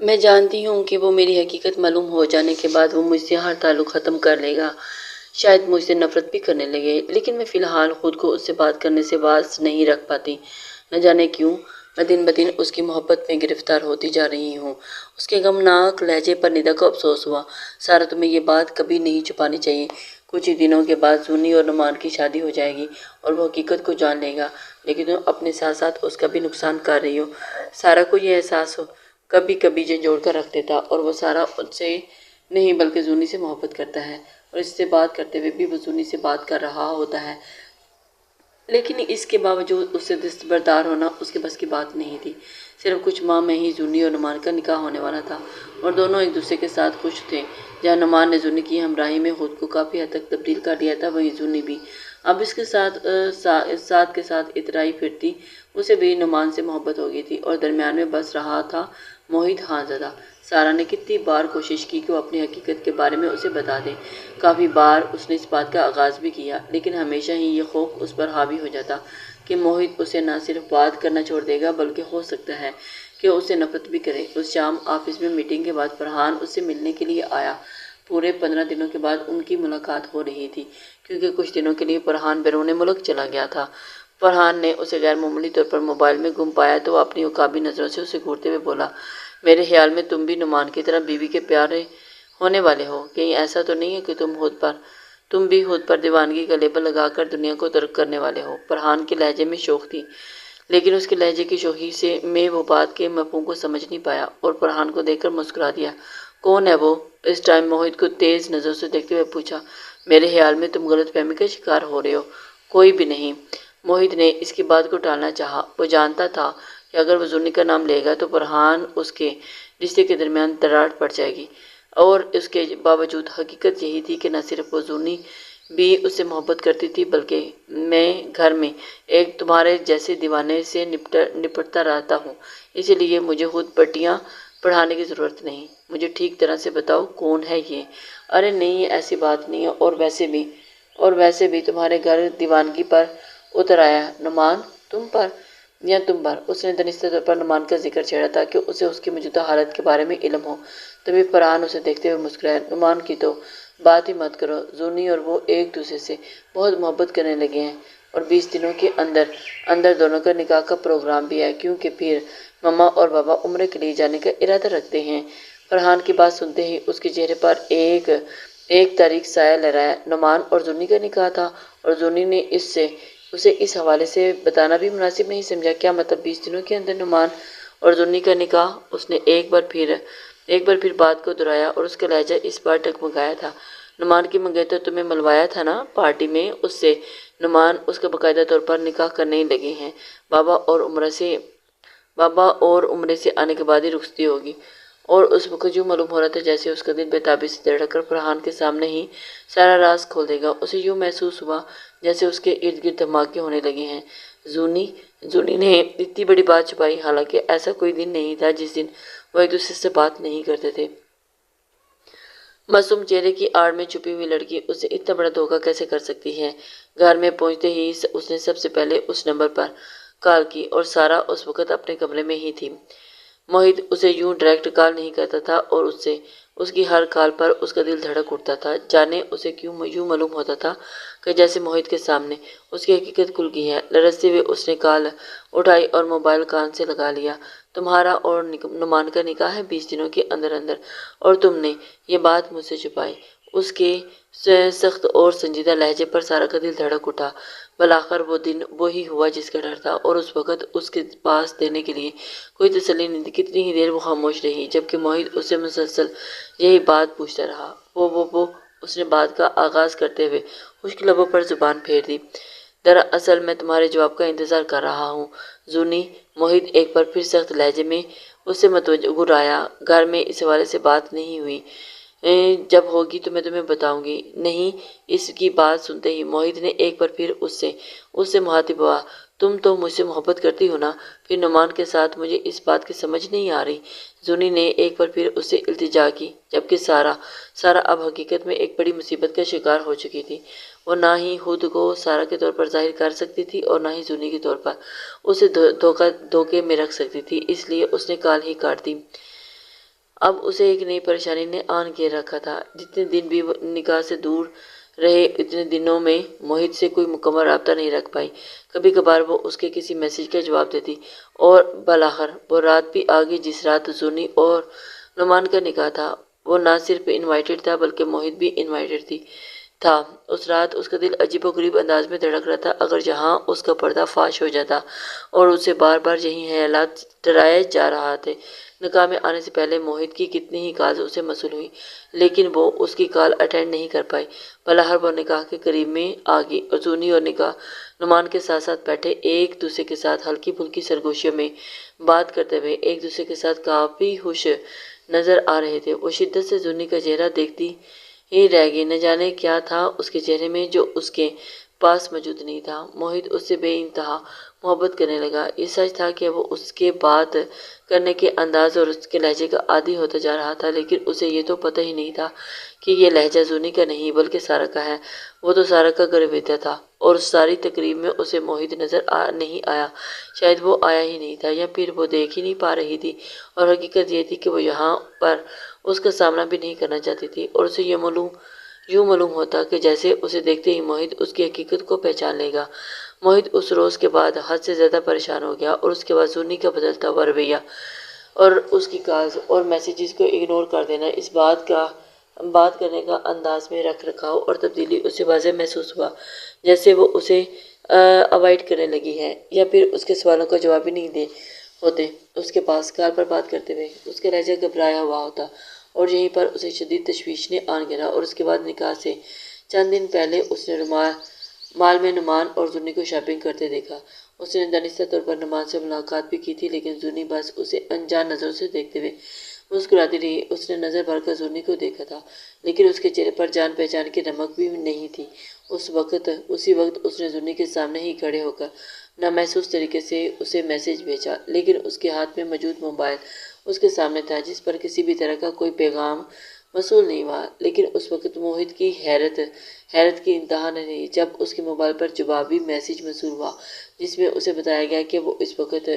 میں جانتی ہوں کہ وہ میری حقیقت معلوم ہو جانے کے بعد وہ مجھ سے ہر تعلق ختم کر لے گا، شاید مجھ سے نفرت بھی کرنے لگے، لیکن میں فی الحال خود کو اس سے بات کرنے سے باز نہیں رکھ پاتی۔ نہ جانے کیوں میں دن بدن اس کی محبت میں گرفتار ہوتی جا رہی ہوں۔ اس کے غمناک لہجے پر ندا کو افسوس ہوا۔ سارا، تمہیں یہ بات کبھی نہیں چھپانی چاہیے۔ کچھ ہی دنوں کے بعد زونی اور نعمان کی شادی ہو جائے گی اور وہ حقیقت کو جان لے گا، لیکن تم اپنے ساتھ ساتھ اس کا بھی نقصان کر رہی ہو۔ سارا کو یہ احساس کبھی کبھی جھنجھوڑ کر رکھ دیتا، اور وہ سارا اس سے نہیں بلکہ زونی سے محبت کرتا ہے، اور اس سے بات کرتے ہوئے بھی وہ زونی سے بات کر رہا ہوتا ہے، لیکن اس کے باوجود اس سے دستبردار ہونا اس کے بس کی بات نہیں تھی۔ صرف کچھ ماہ میں ہی زونی اور نعمان کا نکاح ہونے والا تھا، اور دونوں ایک دوسرے کے ساتھ خوش تھے۔ جہاں نعمان نے زونی کی ہمراہی میں خود کو کافی حد تک تبدیل کر لیا تھا، وہیں زونی بھی اب اس کے ساتھ اترائی پھرتی۔ اسے بھی نعمان سے محبت ہو گئی تھی، اور درمیان میں بس رہا تھا موہت خانزادہ۔ سارا نے کتنی بار کوشش کی کہ وہ اپنی حقیقت کے بارے میں اسے بتا دے۔ کافی بار اس نے اس بات کا آغاز بھی کیا، لیکن ہمیشہ ہی یہ خوف اس پر حاوی ہو جاتا کہ موہت اسے نہ صرف بات کرنا چھوڑ دے گا بلکہ ہو سکتا ہے کہ اسے نفرت بھی کرے۔ اس شام آفس میں میٹنگ کے بعد فرحان اس سے ملنے کے لیے آیا۔ پورے 15 دنوں کے بعد ان کی ملاقات ہو رہی تھی، کیونکہ کچھ دنوں کے لیے فرحان بیرون ملک چلا گیا تھا۔ فرحان نے اسے غیر معمولی طور پر موبائل میں گم پایا تو وہ اپنی عقابی نظروں سے اسے گھورتے ہوئے بولا، میرے خیال میں تم بھی نعمان کی طرح بیوی کے پیارے ہونے والے ہو۔ کہیں ایسا تو نہیں ہے کہ تم بھی خود پر دیوانگی کا لیبل لگا کر دنیا کو ترک کرنے والے ہو؟ فرحان کے لہجے میں شوق تھی، لیکن اس کے لہجے کی شوخی میں وہ بات کے مفہوم کو سمجھ نہیں پایا، اور فرحان کو دیکھ کر مسکرا دیا۔ کون ہے وہ؟ اس ٹائم موہت کو تیز نظر سے دیکھتے ہوئے پوچھا۔ میرے خیال میں تم غلط فہمی کا شکار ہو رہے ہو، کوئی بھی نہیں۔ موہت نے اس کی بات کو ٹالنا چاہا۔ وہ جانتا تھا کہ اگر وہ زونی کا نام لے گا تو فرحان اس کے رشتے کے درمیان دراڑ پڑ جائے گی، اور اس کے باوجود حقیقت یہی تھی کہ نہ صرف وہ زونی بھی اس سے محبت کرتی تھی، بلکہ میں گھر میں ایک تمہارے جیسے دیوانے سے نپٹتا رہتا ہوں، اسی لیے مجھے خود پٹیاں پڑھانے کی ضرورت نہیں۔ مجھے ٹھیک طرح سے بتاؤ کون ہے یہ؟ ارے نہیں، ایسی بات نہیں ہے، اور ویسے بھی تمہارے گھر دیوانگی پر اتر آیا۔ نعمان تم پر یا تم پر؟ اس نے دانستہ طور پر نعمان کا ذکر چھیڑا تاکہ اسے اس کی موجودہ حالت کے بارے میں علم ہو۔ تبھی فرحان اسے دیکھتے ہوئے مسکرایا۔ نعمان کی تو بات ہی مت کرو، زونی اور وہ ایک دوسرے سے بہت محبت کرنے لگے ہیں، اور 20 دنوں کے اندر دونوں کا نکاح کا پروگرام بھی ہے، کیونکہ پھر ماما اور بابا عمرے کے لیے جانے کا ارادہ رکھتے ہیں۔ فرحان کی بات سنتے ہی اس کے چہرے پر ایک تاریک سایہ لہرایا۔ نعمان اور زونی کا نکاح تھا، اور زونی نے اسے اس حوالے سے بتانا بھی مناسب نہیں سمجھا۔ کیا مطلب 20 دنوں کے اندر نعمان اور زونی کا نکاح؟ اس نے ایک بار پھر بات کو دہرایا، اور اس کا لہجہ اس بار ڈگمگایا تھا۔ نعمان کی منگیتر تمہیں ملوایا تھا نا پارٹی میں، اس سے نعمان اس کا باقاعدہ طور پر نکاح کرنے لگے ہیں۔ بابا اور عمرے سے آنے کے بعد ہی رخصتی ہوگی۔ اور اس وقت یوں معلوم ہو رہا تھا جیسے اس کا دل بےتابی سے دھڑک کر فرحان کے سامنے ہی سارا راز کھول دے گا۔ اسے یوں محسوس ہوا جیسے اس کے ارد گرد دھماکے ہونے لگے ہیں۔ زونی نے اتنی بڑی بات چھپائی، حالانکہ ایسا کوئی دن نہیں تھا جس دن وہ ایک دوسرے سے بات نہیں کرتے تھے۔ معصوم چہرے کی آڑ میں چھپی ہوئی لڑکی اسے اتنا بڑا دھوکہ کیسے کر سکتی ہے؟ گھر میں پہنچتے ہی اس نے سب سے پہلے اس نمبر پر کال کی، اور سارا اس وقت اپنے کمرے میں ہی تھی۔ موہت اسے یوں ڈائریکٹ کال نہیں کرتا تھا، اور اس کی ہر کال پر اس کا دل دھڑک اٹھتا تھا۔ جانے اسے کیوں یوں معلوم ہوتا تھا کہ جیسے موہت کے سامنے اس کی حقیقت کھل گئی ہے۔ لرزتے ہوئے اس نے کال اٹھائی اور موبائل کان سے لگا لیا۔ تمہارا اور نعمان کا نکاح ہے 20 دنوں کے اندر، اور تم نے یہ بات مجھ سے چھپائی۔ اس کے سخت اور سنجیدہ لہجے پر سارا کا دل دھڑک اٹھا۔ بالآخر وہ دن وہی ہوا جس کا ڈر تھا، اور اس وقت اس کے پاس دینے کے لیے کوئی تسلی نہیں تھی۔ کتنی ہی دیر وہ خاموش رہی، جبکہ موہت اس سے مسلسل یہی بات پوچھتا رہا۔ وہ اس نے بات کا آغاز کرتے ہوئے خشک لبوں پر زبان پھیر دی۔ دراصل میں تمہارے جواب کا انتظار کر رہا ہوں، زونی۔ موہت ایک بار پھر سخت لہجے میں اس سے مسکرایا۔ گھر میں اس حوالے سے بات نہیں ہوئی، جب ہوگی تو میں تمہیں بتاؤں گی۔ نہیں۔ اس کی بات سنتے ہی موہت نے ایک بار پھر اس سے مخاطب ہوا۔ تم تو مجھ سے محبت کرتی ہو نا؟ پھر نعمان کے ساتھ مجھے اس بات کی سمجھ نہیں آ رہی۔ زونی نے ایک بار پھر اس سے التجا کی، جبکہ سارا اب حقیقت میں ایک بڑی مصیبت کا شکار ہو چکی تھی۔ وہ نہ ہی خود کو سارا کے طور پر ظاہر کر سکتی تھی، اور نہ ہی زونی کے طور پر اسے دھوکے میں رکھ سکتی تھی، اس لیے اس نے کال ہی کاٹ دی۔ اب اسے ایک نئی پریشانی نے آن کے رکھا تھا۔ جتنے دن بھی وہ نکاح سے دور رہے اتنے دنوں میں موہت سے کوئی مکمل رابطہ نہیں رکھ پائی۔ کبھی کبھار وہ اس کے کسی میسج کا جواب دیتی اور بالآخر وہ رات بھی آ گئی جس رات زونی اور نعمان کا نکاح تھا۔ وہ نہ صرف انوائٹڈ تھا بلکہ موہت بھی انوائٹڈ تھا۔ اس رات اس کا دل عجیب و غریب انداز میں دھڑک رہا تھا۔ اگر جہاں اس کا پردہ فاش ہو جاتا اور اسے بار بار یہی خیالات ڈرائے جا رہا تھے۔ نکاح میں آنے سے پہلے موہت کی کتنی ہی کالز اسے موصول ہوئی لیکن وہ اس کی کال اٹینڈ نہیں کر پائی۔ بالآخر وہ نکاح کے قریب میں آ گئی اور زونی اور نعمان کے ساتھ ساتھ بیٹھے ایک دوسرے کے ساتھ ہلکی پھلکی سرگوشیوں میں بات کرتے ہوئے ایک دوسرے کے ساتھ کافی خوش نظر آ رہے تھے۔ وہ شدت سے زونی کا چہرہ دیکھتی ہی رہ گئی۔ نہ جانے کیا تھا اس کے چہرے میں جو اس کے پاس موجود نہیں تھا۔ موہت اس سے بے انتہا محبت کرنے لگا۔ یہ سچ تھا کہ وہ اس کے بات کرنے کے انداز اور اس کے لہجے کا عادی ہوتا جا رہا تھا لیکن اسے یہ تو پتہ ہی نہیں تھا کہ یہ لہجہ زونی کا نہیں بلکہ سارا کا ہے۔ وہ تو سارا کا گھر بیٹا تھا اور اس ساری تقریب میں اسے موہت نظر نہیں آیا۔ شاید وہ آیا ہی نہیں تھا یا پھر وہ دیکھ ہی نہیں پا رہی تھی اور حقیقت یہ تھی کہ وہ یہاں پر اس کا سامنا بھی نہیں کرنا چاہتی تھی اور اسے یوں معلوم ہوتا کہ جیسے اسے دیکھتے ہی موہت اس کی حقیقت کو پہچان لے گا۔ موہت اس روز کے بعد حد سے زیادہ پریشان ہو گیا اور اس کے بعد زونی کا بدلتا ہوا رویہ اور اس کی کالز اور میسیجز کو اگنور کر دینا، اس بات کرنے کا انداز میں رکھ رکھاؤ اور تبدیلی اسے واضح محسوس ہوا جیسے وہ اسے اوائڈ کرنے لگی ہے یا پھر اس کے سوالوں کا جواب ہی نہیں ہوتے اس کے پاس۔ کال پر بات کرتے ہوئے اس کا لہجہ گھبرایا ہوا ہوتا اور یہیں پر اسے شدید تشویش نے آن گھیرا اور اس کے بعد نکاح سے چند دن پہلے اس نے مال میں نعمان اور زونی کو شاپنگ کرتے دیکھا۔ اس نے دانستہ طور پر نعمان سے ملاقات بھی کی تھی لیکن زونی بس اسے انجان نظروں سے دیکھتے ہوئے مسکراتی رہی۔ اس نے نظر بھر کر زونی کو دیکھا تھا لیکن اس کے چہرے پر جان پہچان کی رمق بھی نہیں تھی۔ اسی وقت اس نے زونی کے سامنے ہی کھڑے ہو کر نامحسوس طریقے سے اسے میسج بھیجا لیکن اس کے ہاتھ میں موجود موبائل اس کے سامنے تھا جس پر کسی بھی طرح کا کوئی پیغام موصول نہیں ہوا۔ لیکن اس وقت موہت کی حیرت کی انتہا نہ رہی جب اس کے موبائل پر جوابی میسج موصول ہوا جس میں اسے بتایا گیا کہ وہ اس وقت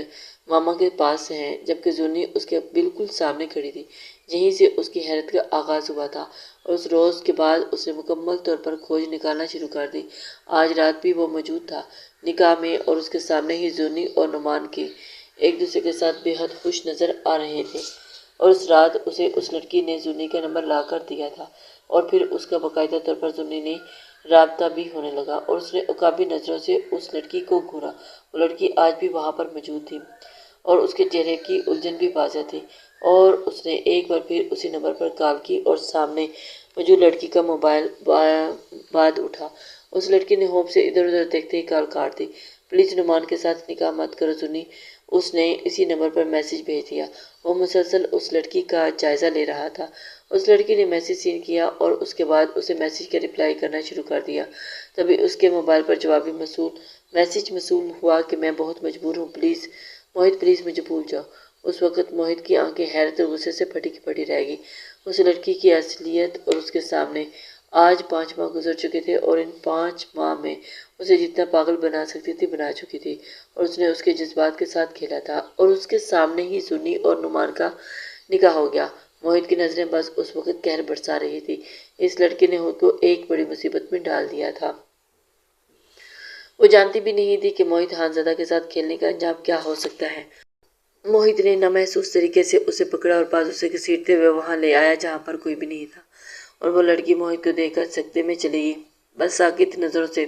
ماما کے پاس ہیں جبکہ زونی اس کے بالکل سامنے کھڑی تھی۔ یہیں سے اس کی حیرت کا آغاز ہوا تھا اور اس روز کے بعد اس نے مکمل طور پر کھوج نکالنا شروع کر دی۔ آج رات بھی وہ موجود تھا نکاح میں اور اس کے سامنے ہی زونی اور نعمان کے ایک دوسرے کے ساتھ بے حد خوش نظر آ رہے تھے اور اس رات اسے اس لڑکی نے زونی کا نمبر لا کر دیا تھا اور پھر اس کا باقاعدہ طور پر زونی نے رابطہ بھی ہونے لگا اور اس نے عقابی نظروں سے اس لڑکی کو گھورا۔ وہ لڑکی آج بھی وہاں پر موجود تھی اور اس کے چہرے کی الجھن بھی واضح تھی اور اس نے ایک بار پھر اسی نمبر پر کال کی اور سامنے موجود لڑکی کا موبائل بعد اٹھا۔ اس لڑکی نے ہوپ سے ادھر ادھر دیکھتے ہی کال کاٹ دی۔ پلیز نعمان کے ساتھ نکاح مت کرو زونی، اس نے اسی نمبر پر میسج بھیج دیا۔ وہ مسلسل اس لڑکی کا جائزہ لے رہا تھا۔ اس لڑکی نے میسج سین کیا اور اس کے بعد اسے میسج کا رپلائی کرنا شروع کر دیا۔ تبھی اس کے موبائل پر جوابی میسج موصول ہوا کہ میں بہت مجبور ہوں، پلیز موہت پلیز مجھے بھول جاؤ۔ اس وقت موہت کی آنکھیں حیرت اور غصے سے پھٹی کی پھٹی رہ گئی۔ اس لڑکی کی اصلیت اور اس کے سامنے آج 5 ماہ گزر چکے تھے اور ان 5 ماہ میں اسے جتنا پاگل بنا سکتی تھی بنا چکی تھی اور اس نے اس کے جذبات کے ساتھ کھیلا تھا اور اس کے سامنے ہی زونی اور نعمان کا نکاح ہو گیا۔ موہت کی نظریں بس اس وقت قہر برسا رہی تھی۔ اس لڑکی نے خود کو ایک بڑی مصیبت میں ڈال دیا تھا۔ وہ جانتی بھی نہیں تھی کہ موہت خانزادہ کے ساتھ کھیلنے کا انجام کیا ہو سکتا ہے۔ موہت نے نامحسوس طریقے سے اسے پکڑا اور بازو سے گھسیٹتے ہوئے وہاں لے آیا جہاں پر کوئی بھی نہیں تھا اور وہ لڑکی موہت کو دیکھ کر سکتے میں چلی گئی۔ بس ساکت نظروں سے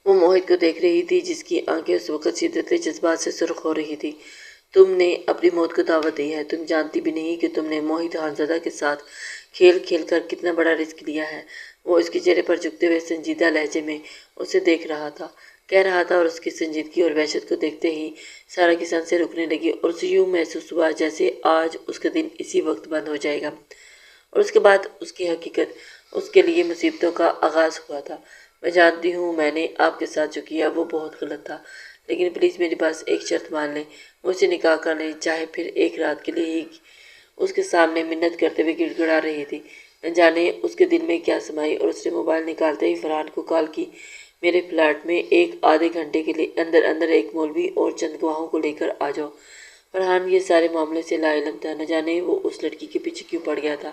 وہ موہت کو دیکھ رہی تھی جس کی آنکھیں اس وقت شدت جذبات سے سرخ ہو رہی تھی۔ تم نے اپنی موت کو دعوت دی ہے، تم جانتی بھی نہیں کہ تم نے موہت خانزادہ کے ساتھ کھیل کر کتنا بڑا رسک لیا ہے۔ وہ اس کے چہرے پر جھکتے ہوئے سنجیدہ لہجے میں اسے دیکھ رہا تھا، کہہ رہا تھا اور اس کی سنجیدگی اور وحشت کو دیکھتے ہی سارا کی سانسیں رکنے لگی اور اسے یوں محسوس ہوا جیسے آج اس کا دن اسی وقت بند ہو جائے گا اور اس کے بعد اس کی حقیقت اس کے لیے مصیبتوں کا آغاز ہوا تھا۔ میں جانتی ہوں میں نے آپ کے ساتھ جو کیا وہ بہت غلط تھا لیکن پلیز میرے پاس ایک شرط مان لیں، مجھ سے نکاح کر لیں، چاہے پھر ایک رات کے لیے ہی۔ اس کے سامنے منت کرتے ہوئے گڑ گڑا رہی تھی۔ نہ جانے اس کے دل میں کیا سمائی اور اس نے موبائل نکالتے ہی فرحان کو کال کی، میرے فلیٹ میں آدھے گھنٹے کے لیے اندر ایک مولوی اور چند گواہوں کو لے کر آ جاؤ۔ فرحان یہ سارے معاملے سے لا علم تھا، نہ جانے وہ اس لڑکی کے پیچھے کیوں پڑ گیا تھا۔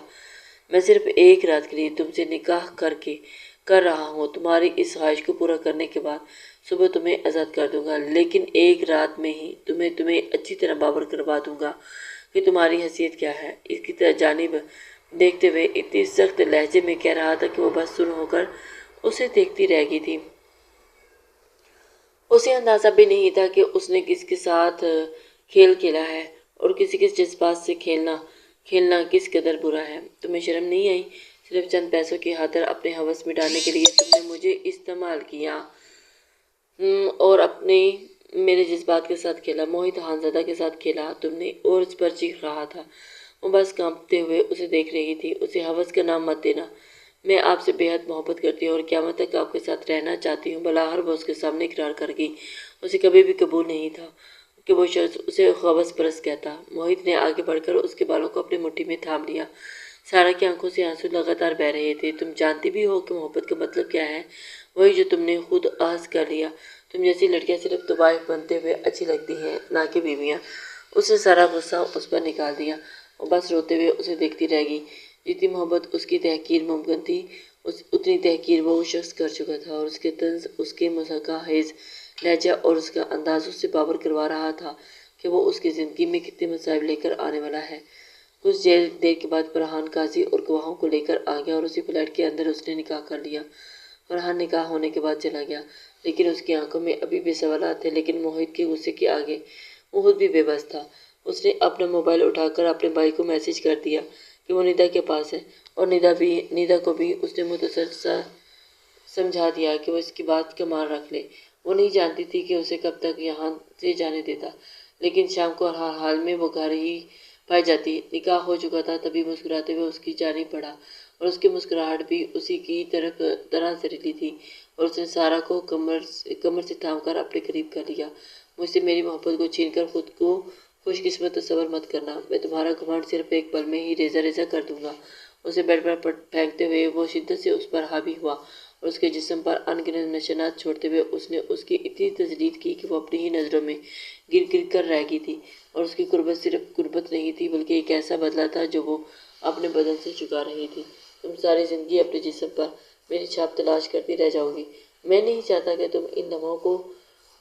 میں صرف ایک رات کے لیے تم سے نکاح کر رہا ہوں، تمہاری اس خواہش کو پورا کرنے کے بعد صبح تمہیں آزاد کر دوں گا، لیکن ایک رات میں ہی تمہیں اچھی طرح باور کروا دوں گا کہ تمہاری حیثیت کیا ہے۔ اس کی جانب دیکھتے ہوئے اتنی سخت لہجے میں کہہ رہا تھا کہ وہ بس سن ہو کر اسے دیکھتی رہ گئی تھی۔ اسے اندازہ بھی نہیں تھا کہ اس نے کس کے ساتھ کھیل کھیلا ہے اور کسی کے جذبات سے کھیلنا کس قدر برا ہے۔ تمہیں شرم نہیں آئی؟ صرف چند پیسوں کی خاطر اپنے ہوس مٹانے کے لیے تم نے مجھے استعمال کیا اور میرے جذبات کے ساتھ کھیلا، موہت خانزادہ کے ساتھ کھیلا تم نے۔ اور اس پر چیخ رہا تھا۔ وہ بس کانپتے ہوئے اسے دیکھ رہی تھی۔ اسے ہوس کا نام مت دینا، میں آپ سے بے حد محبت کرتی ہوں اور قیامت تک آپ کے ساتھ رہنا چاہتی ہوں، بلاہر وہ اس کے سامنے اقرار کر گئی۔ اسے کبھی بھی قبول نہیں تھا کہ وہ شخص اسے ہوس پرست کہتا۔ موہت نے آگے بڑھ کر اس کے بالوں کو اپنی مٹھی میں تھام لیا۔ سارا کی آنکھوں سے آنسو لگاتار بہہ رہے تھے۔ تم جانتی بھی ہو کہ محبت کا مطلب کیا ہے؟ وہی جو تم نے خود اخذ کر لیا۔ تم جیسی لڑکیاں صرف طوائف بنتے ہوئے اچھی لگتی ہیں، نہ کہ بیویاں۔ اس نے سارا غصہ اس پر نکال دیا۔ وہ بس روتے ہوئے اسے دیکھتی رہ گئی۔ جتنی محبت اس کی تحقیر ممکن تھی، اتنی تحقیر وہ شخص کر چکا تھا، اور اس کے طنز، اس کے مضحکہ خیز لہجہ اور اس کا انداز اس سے باور کروا رہا تھا کہ وہ اس کی زندگی میں کتنے مصائب لے کر آنے والا ہے۔ کچھ دیر کے بعد فرحان قاضی اور گواہوں کو لے کر آ گیا اور اسی فلیٹ کے اندر اس نے نکاح کر لیا۔ فرحان نکاح ہونے کے بعد چلا گیا، لیکن اس کی آنکھوں میں ابھی بھی سوالات تھے۔ لیکن موہت کے غصے کے آگے وہ خود بھی بے بس تھا۔ اس نے اپنا موبائل اٹھا کر اپنے بھائی کو میسج کر دیا کہ وہ ندا کے پاس ہے، اور ندا کو بھی اس نے مختصر سا سمجھا دیا کہ وہ اس کی بات کا مان رکھ لے۔ وہ نہیں جانتی تھی کہ اسے کب تک یہاں سے جانے دیتا، لیکن شام کو ہر حال میں وہ گھر ہی پائی جاتی۔ نکاح ہو چکا تھا، تبھی مسکراتے ہوئے اس کی جانب بڑھا، اور اس کی مسکراہٹ بھی اسی کی طرح زہریلی تھی، اور اس نے سارا کو کمر سے تھام کر اپنے قریب کر لیا۔ مجھ سے میری محبت کو چھین کر خود کو خوش قسمت تصور مت کرنا، میں تمہارا گھمنڈ صرف ایک پل میں ہی ریزہ ریزہ کر دوں گا۔ اسے بیڈ پر پھینکتے ہوئے وہ شدت سے اس پر حاوی ہوا، اور اس کے جسم پر ان گنت نشانات چھوڑتے ہوئے اس نے اس کی اتنی تذلیل کی کہ وہ اپنی ہی نظروں میں گر گر کر رہ گئی تھی۔ اور اس کی قربت صرف قربت نہیں تھی، بلکہ ایک ایسا بدلہ تھا جو وہ اپنے بدن سے چکا رہی تھی۔ تم ساری زندگی اپنے جسم پر میری چھاپ تلاش کرتی رہ جاؤ گی، میں نہیں چاہتا کہ تم ان لمحوں کو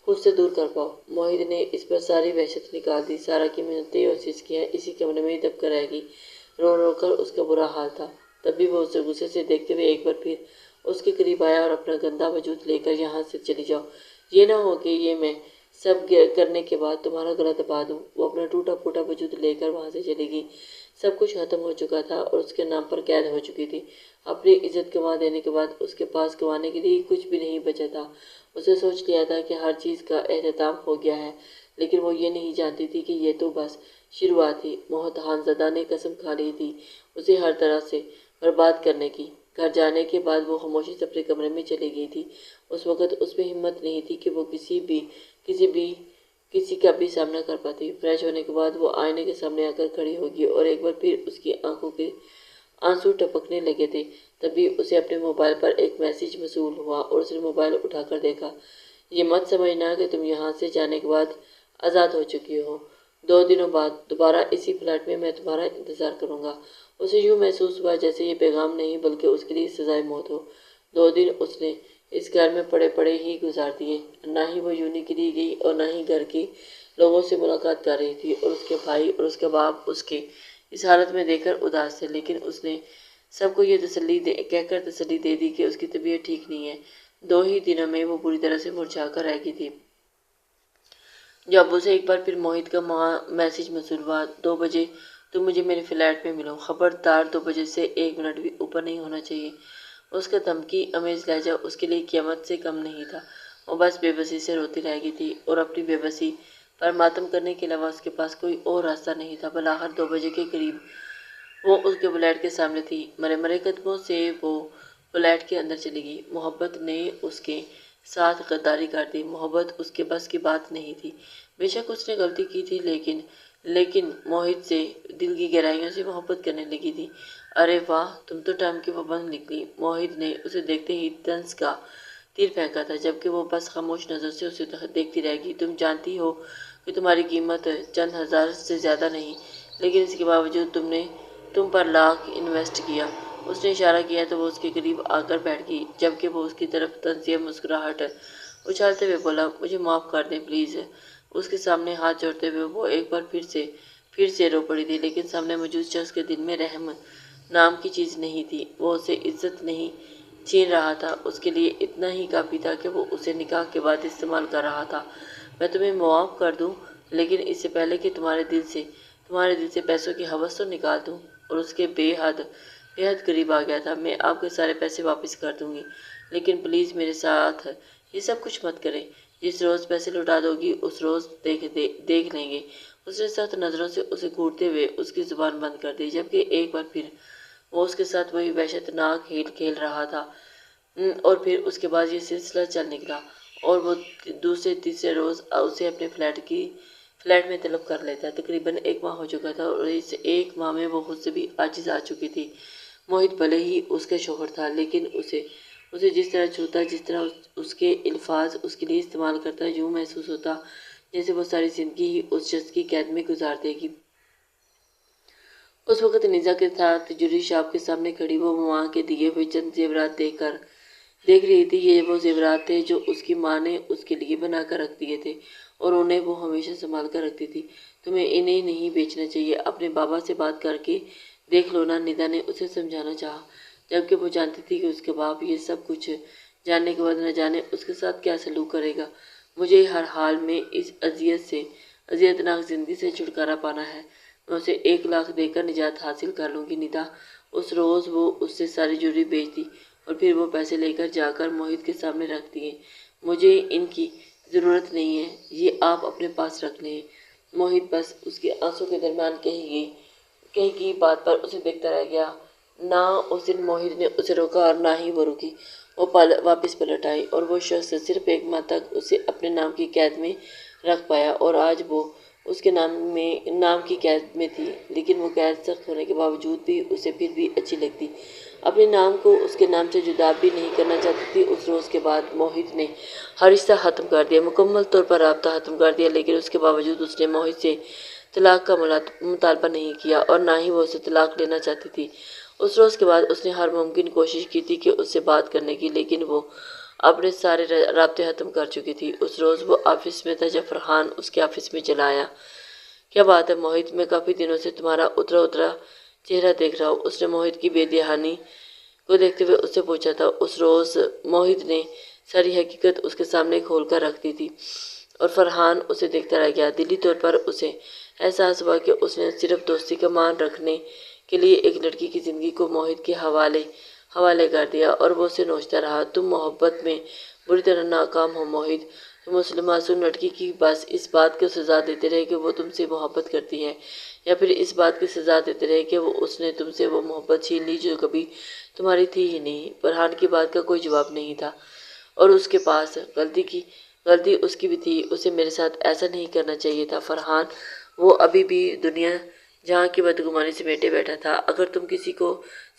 خود سے دور کر پاؤ۔ موہت نے اس پر ساری وحشت نکال دی۔ سارا کی منتیں اور سسکیاں اسی کمرے میں دب کر رہ گئی۔ رو رو کر اس کا برا حال تھا۔ تب بھی وہ اسے غصے سے دیکھتے ہوئے ایک بار پھر اس کے قریب آیا اور اپنا گندا وجود لے کر یہاں سے چلی جاؤ، یہ نہ ہو کہ یہ میں سب کرنے کے بعد تمہارا گلا دبا دوں۔ وہ اپنا ٹوٹا پھوٹا وجود لے کر وہاں سے چلی گئی۔ سب کچھ ختم ہو چکا تھا اور اس کے نام پر قید ہو چکی تھی۔ اپنی عزت گنوا دینے کے بعد اس کے پاس گنوانے کے لیے کچھ بھی نہیں بچا تھا۔ اسے سوچ لیا تھا کہ ہر چیز کا اختتام ہو گیا ہے، لیکن وہ یہ نہیں جانتی تھی کہ یہ تو بس شروعات تھی۔ موہت خانزادہ نے قسم کھا لی تھی اسے ہر طرح سے برباد کرنے کی۔ گھر جانے کے بعد وہ خاموشی سے اپنے کمرے میں چلی گئی تھی۔ اس وقت اس میں ہمت نہیں تھی کہ وہ کسی کا بھی سامنا کر پاتی۔ فریش ہونے کے بعد وہ آئینے کے سامنے آ کر کھڑی ہوگی اور ایک بار پھر اس کی آنکھوں کے آنسو ٹپکنے لگے تھے۔ تبھی اسے اپنے موبائل پر ایک میسج موصول ہوا اور اس نے موبائل اٹھا کر دیکھا۔ یہ مت سمجھنا کہ تم یہاں سے جانے کے بعد آزاد ہو چکی ہو، 2 دنوں بعد دوبارہ اسی فلیٹ میں تمہارا انتظار کروں گا۔ اسے یوں محسوس ہوا جیسے یہ پیغام نہیں بلکہ اس کے لیے سزائے موت ہو۔ 2 دن اس نے اس گھر میں پڑے پڑے ہی گزار دیے۔ نہ ہی وہ یونی کے لیے گئی اور نہ ہی گھر کے لوگوں سے ملاقات کر رہی تھی، اور اس کے بھائی اور اس کا باپ اس کے اس حالت میں دیکھ کر اداس تھے۔ لیکن اس نے سب کو یہ کہہ کر تسلی دے دی کہ اس کی طبیعت ٹھیک نہیں ہے۔ 2 ہی دنوں میں وہ بری طرح سے مرجھا کر رہ گئی تھی۔ جب اسے ایک بار پھر موہت کا میسج موصول ہوا، 2 بجے تم مجھے میرے فلیٹ میں ملو، خبردار 2 بجے سے 1 منٹ بھی اوپر نہیں ہونا چاہیے۔ اس کا دھمکی آمیز لہجہ اس کے لیے قیامت سے کم نہیں تھا۔ وہ بس بے بسی سے روتی رہ گئی تھی، اور اپنی بے بسی پر ماتم کرنے کے علاوہ اس کے پاس کوئی اور راستہ نہیں تھا۔ بلاخر 2 بجے کے قریب وہ اس کے فلیٹ کے سامنے تھی۔ مرے مرے قدموں سے وہ فلیٹ کے اندر چلی گئی۔ محبت نے اس کے ساتھ غداری کر دی۔ محبت اس کے بس کی بات نہیں تھی۔ بے شک اس نے غلطی کی تھی، لیکن موہت سے دل کی گہرائیوں سے محبت کرنے لگی تھی۔ ارے واہ، تم تو ٹائم کی پابند نکلی۔ موہت نے اسے دیکھتے ہی طنز کا تیر پھینکا تھا، جبکہ وہ بس خاموش نظر سے اسے دیکھتی رہ گئی۔ تم جانتی ہو کہ تمہاری قیمت چند ہزار سے زیادہ نہیں، لیکن اس کے باوجود تم پر لاکھ انویسٹ کیا۔ اس نے اشارہ کیا تو وہ اس کے قریب آ کر بیٹھ گئی، جبکہ وہ اس کی طرف تنزیہ مسکراہٹ اچھالتے ہوئے بولا، مجھے معاف کر دیں پلیز۔ اس کے سامنے ہاتھ جوڑتے ہوئے وہ ایک بار پھر سے رو پڑی تھی، لیکن سامنے موجود شخص کے دل میں رحم نام کی چیز نہیں تھی۔ وہ اسے عزت نہیں چھین رہا تھا، اس کے لیے اتنا ہی کافی تھا کہ وہ اسے نکاح کے بعد استعمال کر رہا تھا۔ میں تمہیں معاف کر دوں، لیکن اس سے پہلے کہ تمہارے دل سے پیسوں کی ہوس تو نکال دوں۔ اور اس کے بے حد قریب آ گیا تھا۔ میں آپ کے سارے پیسے واپس کر دوں گی، لیکن پلیز میرے ساتھ یہ سب کچھ مت کریں۔ جس روز پیسے لوٹا دو گی اس روز دیکھ لیں گے۔ اس نے سخت نظروں سے اسے گھورتے ہوئے اس کی زبان بند کر دی، جبکہ ایک بار پھر وہ اس کے ساتھ وہی وحشتناک کھیل کھیل رہا تھا۔ اور پھر اس کے بعد یہ سلسلہ چل نکلا اور وہ دوسرے تیسرے روز اسے اپنے فلیٹ میں طلب کر لیتا۔ تقریباً 1 ماہ ہو چکا تھا اور اس 1 ماہ میں وہ خود سے بھی عاجز آ چکی تھی۔ موہت بھلے ہی اس کا شوہر تھا، لیکن اسے جس طرح چھوتا، جس طرح اس کے الفاظ اس کے لیے استعمال کرتا، یوں محسوس ہوتا جیسے وہ ساری زندگی ہی اس شخص کی قید میں گزار دے گی۔ اس وقت نیزا کے ساتھ جویلری شاپ کے سامنے کھڑی وہ وہاں کے دیے ہوئے چند زیورات دیکھ رہی تھی۔ یہ وہ زیورات تھے جو اس کی ماں نے اس کے لیے بنا کر رکھ دیے تھے اور انہیں وہ ہمیشہ سنبھال کر رکھتی تھی۔ تمہیں انہیں نہیں بیچنا چاہیے، اپنے بابا سے بات کر کے دیکھ لو نا، نیدا نے اسے سمجھانا چاہا، جبکہ وہ جانتی تھی کہ اس کے باپ یہ سب کچھ جاننے کے بعد نہ جانے اس کے ساتھ کیا سلوک کرے گا۔ مجھے ہر حال میں اس اذیتناک زندگی سے چھٹکارا پانا ہے۔ میں اسے 1 لاکھ دے کر نجات حاصل کر لوں گی نیدا۔ اس روز وہ اس سے ساری جویلری بیچ دی اور پھر وہ پیسے لے کر جا کر موہت کے سامنے رکھ دیے۔ مجھے ان کی ضرورت نہیں ہے، یہ آپ اپنے پاس رکھ لیں۔ موہت بس اس کے آنسوں کے درمیان کہی گئی بات پر اسے دیکھتا رہ گیا۔ نہ اس دن موہت نے اسے روکا اور نہ ہی وہ رکی۔ وہ واپس پلٹ آئی اور وہ شخص صرف 1 ماہ تک اسے اپنے نام کی قید میں رکھ پایا اور آج وہ اس کے نام کی قید میں تھی، لیکن وہ قید سخت ہونے کے باوجود بھی اسے پھر بھی اچھی لگتی۔ اپنے نام کو اس کے نام سے جدا بھی نہیں کرنا چاہتی تھی۔ اس روز کے بعد موہت نے ہر رشتہ ختم کر دیا، مکمل طور پر رابطہ ختم کر دیا، لیکن اس کے باوجود اس نے موہت سے طلاق کا مطالبہ نہیں کیا اور نہ ہی وہ اسے طلاق لینا چاہتی تھی۔ اس روز کے بعد اس نے ہر ممکن کوشش کی تھی کہ اس سے بات کرنے کی، لیکن وہ اپنے سارے رابطے ختم کر چکی تھی۔ اس روز وہ آفس میں تھا جب فرحان اس کے آفس میں چلا آیا۔ کیا بات ہے موہت، میں کافی دنوں سے تمہارا اترا چہرہ دیکھ رہا ہوں۔ اس نے موہت کی بے دہانی کو دیکھتے ہوئے اس سے پوچھا تھا۔ اس روز موہت نے ساری حقیقت اس کے سامنے کھول کر رکھ دی تھی اور فرحان اسے دیکھتا رہ گیا۔ دلی طور پر اسے احساس ہوا کہ اس نے صرف دوستی کا مان رکھنے کے لیے ایک لڑکی کی زندگی کو موہت کے حوالے کر دیا اور وہ اسے نوچتا رہا۔ تم محبت میں بری طرح ناکام ہو موہت، تم اس معصوم لڑکی کی بس اس بات کو سزا دیتے رہے کہ وہ تم سے محبت کرتی ہے، یا پھر اس بات کی سزا دیتے رہے کہ اس نے تم سے وہ محبت چھین لی جو کبھی تمہاری تھی ہی نہیں۔ فرحان کی بات کا کوئی جواب نہیں تھا اور اس کے پاس غلطی اس کی بھی تھی، اسے میرے ساتھ ایسا نہیں کرنا چاہیے تھا فرحان۔ وہ ابھی بھی دنیا جہاں کی بدگمانی سمیٹے بیٹھا تھا۔ اگر تم کسی کو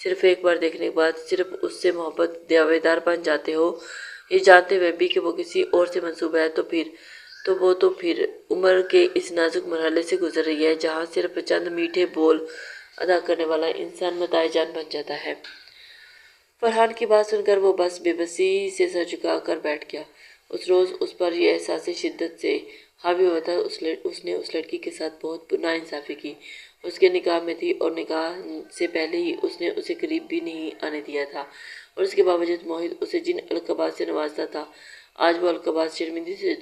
صرف 1 بار دیکھنے کے بعد صرف اس سے محبت دعویدار بن جاتے ہو، یہ جانتے ہوئے بھی کہ وہ کسی اور سے منسوب ہے، تو پھر عمر کے اس نازک مرحلے سے گزر رہی ہے جہاں صرف چند میٹھے بول ادا کرنے والا انسان متاع جان بن جاتا ہے۔ فرحان کی بات سن کر وہ بس بے بسی سے سر جھکا کر بیٹھ گیا۔ اس روز اس پر یہ احساس شدت سے حاوی ہوا تھا اس نے اس لڑکی کے ساتھ بہت ناانصافی کی۔ اس کے نکاح میں تھی اور نکاح سے پہلے ہی اس نے اسے قریب بھی نہیں آنے دیا تھا، اور اس کے باوجود موہت اسے جن القابات سے نوازتا تھا، آج وہ القابات شرمندگی سے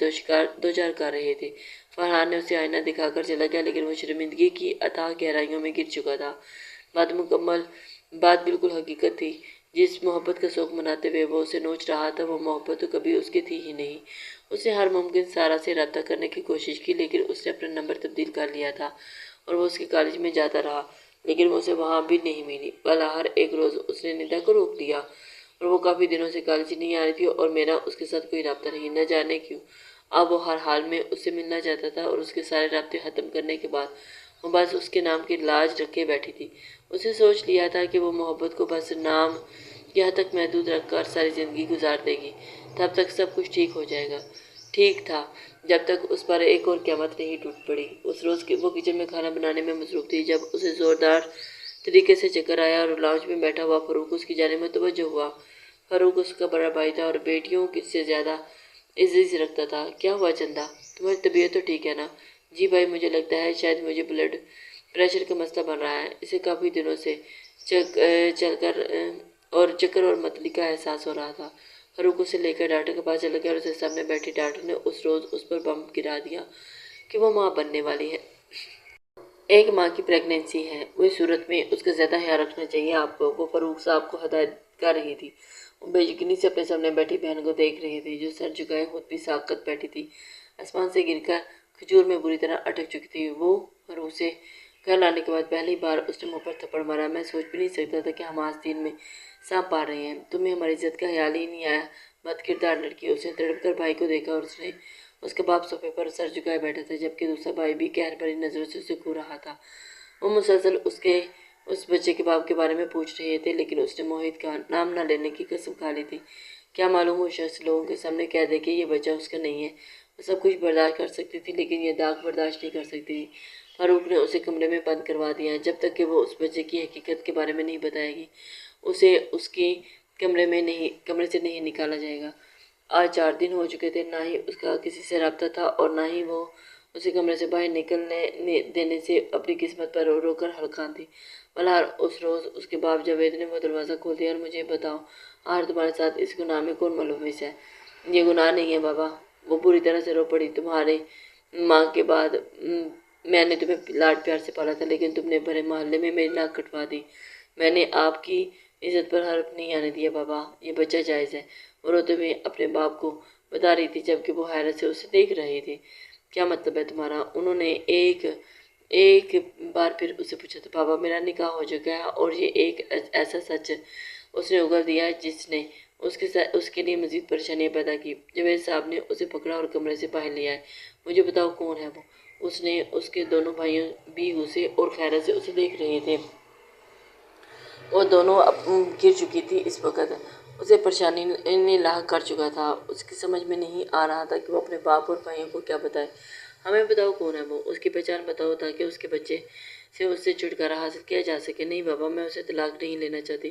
دوچار کر رہے تھے۔ فرحان نے اسے آئینہ دکھا کر چلا گیا، لیکن وہ شرمندگی کی اتھاہ گہرائیوں میں گر چکا تھا۔ بات بالکل حقیقت تھی۔ جس محبت کا شوق مناتے ہوئے وہ اسے نوچ رہا تھا، وہ محبت تو کبھی اس کی تھی ہی نہیں۔ اس نے ہر ممکن سارا سے رابطہ کرنے کی کوشش کی، لیکن اس نے اپنا نمبر تبدیل کر لیا تھا اور وہ اس کے کالج میں جاتا رہا، لیکن وہ اسے وہاں بھی نہیں ملی۔ بالاخر ایک روز اس نے نیدا کو روک لیا اور وہ کافی دنوں سے کالج نہیں آ رہی تھی اور میرا اس کے ساتھ کوئی رابطہ نہیں، نہ جانے کیوں۔ اب وہ ہر حال میں اس سے ملنا چاہتا تھا اور اس کے سارے رابطے ختم کرنے کے بعد وہ بس اس کے نام کی لاج رکھے بیٹھی تھی۔ اس نے سوچ لیا تھا کہ وہ محبت کو بس نام کی حد تک محدود رکھ کر ساری زندگی گزار دے گی، تب تک سب کچھ ٹھیک ہو جائے گا۔ ٹھیک تھا جب تک اس پر ایک اور قیامت نہیں ٹوٹ پڑی۔ اس روز وہ کچن میں کھانا بنانے میں مصروف تھی جب اسے زوردار طریقے سے چکر آیا اور لاؤنج میں بیٹھا ہوا فاروق اس کی جانب متوجہ ہوا۔ فاروق اس کا بڑا بھائی تھا اور بیٹیوں سے زیادہ عزیز رکھتا تھا۔ کیا ہوا چندا، تمہاری طبیعت تو ٹھیک ہے نا؟ جی بھائی، مجھے لگتا ہے شاید مجھے بلڈ پریشر کا مسئلہ بن رہا ہے۔ اسے کافی دنوں سے چکر اور متلی کا احساس ہو رہا تھا۔ فاروق اسے لے کر ڈاکٹر کے پاس چلا گیا اور اسے سامنے بیٹھی ڈاکٹر نے اس روز اس پر بم گرا دیا کہ وہ ماں بننے والی ہے۔ ایک ماں کی پریگنینسی ہے، وہ اس صورت میں اس کا زیادہ خیال رکھنا چاہیے آپ کو، وہ فاروق صاحب کو ہدایت کر رہی تھی۔ وہ بے یقینی سے اپنے سامنے بیٹھی بہن کو دیکھ رہے تھے جو سر جھکائے خود بھی ساکت بیٹھی تھی، آسمان سے گر کر کھجور میں بری طرح اٹک چکی تھی۔ وہ فاروق سے گھر لانے کے بعد پہلی بار اس نے منہ پر تھپڑ مارا۔ میں سوچ بھی نہیں سکتا تھا کہ ہم آستین میں سانپ پال رہے ہیں، تمہیں ہماری عزت کا خیال ہی نہیں آیا، بد کردار لڑکی۔ اس نے تڑپ کر بھائی کو دیکھا اور اس کا باپ صوفے پر سر جھکائے بیٹھا تھا جبکہ دوسرا بھائی بھی قہر بھری نظروں سے اسے گھور رہا تھا۔ وہ مسلسل اس بچے کے باپ کے بارے میں پوچھ رہے تھے لیکن اس نے موہت کا نام نہ لینے کی قسم کھا لی تھی۔ کیا معلوم وہ شخص لوگوں کے سامنے کہہ دے کہ یہ بچہ اس کا نہیں ہے۔ وہ سب کچھ برداشت کر سکتی تھی لیکن یہ داغ برداشت نہیں کر سکتی تھی۔ فاروق نے اسے کمرے میں بند کروا دیا جب تک کہ وہ اس بچے کی حقیقت کے بارے میں نہیں بتائے گی، اسے اس کی کمرے سے نہیں نکالا جائے گا۔ آج 4 دن ہو چکے تھے، نہ ہی اس کا کسی سے رابطہ تھا اور نہ ہی وہ اسے کمرے سے باہر نکلنے دینے سے اپنی قسمت پر رو رو کر ہلکان تھی۔ بہرحال اس روز اس کے باپ جاوید نے وہ دروازہ کھول دیا اور مجھے بتاؤ آخر تمہارے ساتھ اس گناہ میں کون ملوث ہے؟ یہ گناہ نہیں ہے بابا، وہ بری طرح سے رو پڑی۔ تمہارے ماں کے بعد میں نے تمہیں لاڈ پیار سے پالا تھا لیکن تم نے بھرے محلے میں میری ناک کٹوا دی۔ میں نے آپ کی عزت پر حرف نہیں آنے دیا بابا، یہ بچہ جائز ہے۔ وہ روتے ہوئے اپنے باپ کو بتا رہی تھی جبکہ وہ حیرت سے اسے دیکھ رہے تھے۔ کیا مطلب ہے تمہارا؟ انہوں نے ایک بار پھر اسے پوچھا تھا۔ بابا، میرا نکاح ہو چکا ہے اور یہ ایک ایسا سچ اس نے اگل دیا جس نے اس کے لیے مزید پریشانیاں پیدا کی۔ جاوید صاحب نے اسے پکڑا اور کمرے سے باہر لے آئے۔ مجھے بتاؤ کون ہے وہ؟ اس کے دونوں بھائیوں بھی غصے اور حیرت سے اسے دیکھ رہے تھے۔ وہ دونوں گر چکی تھی اس وقت، اسے پریشانی نے لاحق کر چکا تھا۔ اس کی سمجھ میں نہیں آ رہا تھا کہ وہ اپنے باپ اور بھائیوں کو کیا بتائے۔ ہمیں بتاؤ کون ہے وہ، اس کی پہچان بتاؤ تاکہ اس کے بچے سے اس سے چھٹکارا حاصل کیا جا سکے۔ نہیں بابا، میں اسے طلاق نہیں لینا چاہتی۔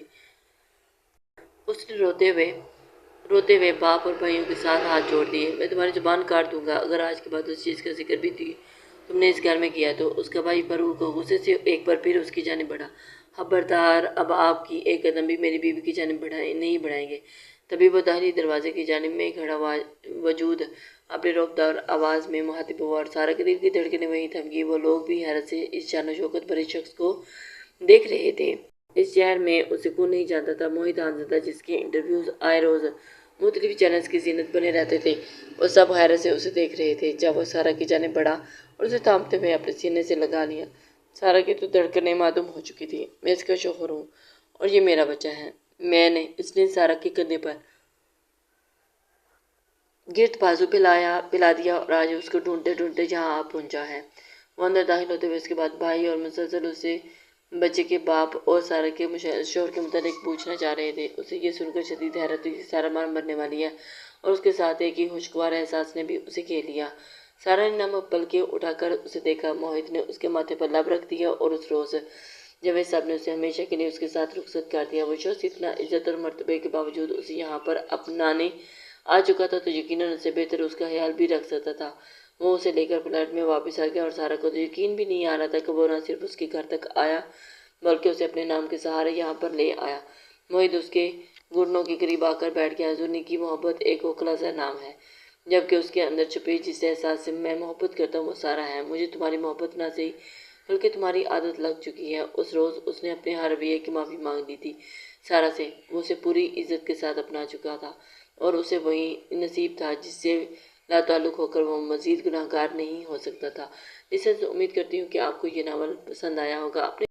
اس نے روتے ہوئے باپ اور بھائیوں کے ساتھ ہاتھ جوڑ دیے۔ میں تمہاری زبان کاٹ دوں گا اگر آج کے بعد اس چیز کا ذکر بھی تم نے اس گھر میں کیا تو۔ اس کا بھائی فاروق غصے سے ایک بار پھر اس کی جانب بڑھا۔ خبردار، اب آپ کی ایک قدم بھی میری بیوی کی جانب نہیں بڑھائیں گے۔ تبھی وہ داخلی دروازے کی جانب میں کھڑا وجود اپنے رعبدار آواز میں مخاطب ہوا اور سارا کے دل کی دھڑکنیں وہیں تھم گئی۔ وہ لوگ بھی حیرت سے اس شان و شوکت بھرے شخص کو دیکھ رہے تھے۔ اس شہر میں اسے کون نہیں جانتا تھا؟ موہت خانزادہ، جس کے انٹرویوز آئے روز مختلف چینلز کی زینت بنے رہتے تھے۔ وہ سب حیرت سے اسے دیکھ رہے تھے۔ جب وہ سارا کی جانب بڑھا اور اسے تھامتے ہوئے اپنے سینے سے لگا لیا، سارا کی تو دھڑکنیں معدوم ہو چکی تھی۔ میں اس کا شوہر ہوں اور یہ میرا بچہ ہے۔ اس نے سارا کے کندھے پر گرد بازو پھیلا دیا اور آج اس کو ڈھونڈتے ڈھونڈتے یہاں آ پہنچا ہے۔ وہ اندر داخل ہوتے ہوئے اس کے بعد بھائی اور مسلسل اسے بچے کے باپ اور سارا کے شوہر کے متعلق پوچھنا چاہ رہے تھے۔ اسے یہ سن کر شدید حیرت ہوئی کہ سارا مار مرنے والی ہے اور اس کے ساتھ ایک ہی خوشگوار احساس نے بھی اسے گھیر لیا۔ سارا نے نم پلکیں اٹھا کر اسے دیکھا۔ موہت نے اس کے ماتھے پر لب رکھ دیا اور اس روز جاوید صاحب نے اسے ہمیشہ کے لیے اس کے ساتھ رخصت کر دیا۔ وہ شخص اتنا عزت اور مرتبے کے باوجود اسے یہاں پر اپنانے آ چکا تھا تو یقیناً اس سے بہتر اس کا خیال بھی رکھ سکتا تھا۔ وہ اسے لے کر فلیٹ میں واپس آ گیا اور سارا کو تو یقین بھی نہیں آ رہا تھا کہ وہ نہ صرف اس کے گھر تک آیا بلکہ اسے اپنے نام کے سہارے یہاں پر لے آیا۔ موہت اس کے گھٹنوں کے قریب آ کر بیٹھ گیا۔ حضور کی محبت ایک اوکھلا سا نام ہے جبکہ اس کے اندر چھپی جس احساس سے میں محبت کرتا ہوں وہ سارا ہے۔ مجھے تمہاری محبت نہ صحیح بلکہ تمہاری عادت لگ چکی ہے۔ اس روز اس نے اپنے ہر رویے کی معافی مانگ لی تھی سارا سے۔ وہ اسے پوری عزت کے ساتھ اپنا چکا تھا اور اسے وہی نصیب تھا جس سے لاتعلق ہو کر وہ مزید گناہگار نہیں ہو سکتا تھا۔ لسنرز، امید کرتی ہوں کہ آپ کو یہ ناول پسند آیا ہوگا۔ اپنے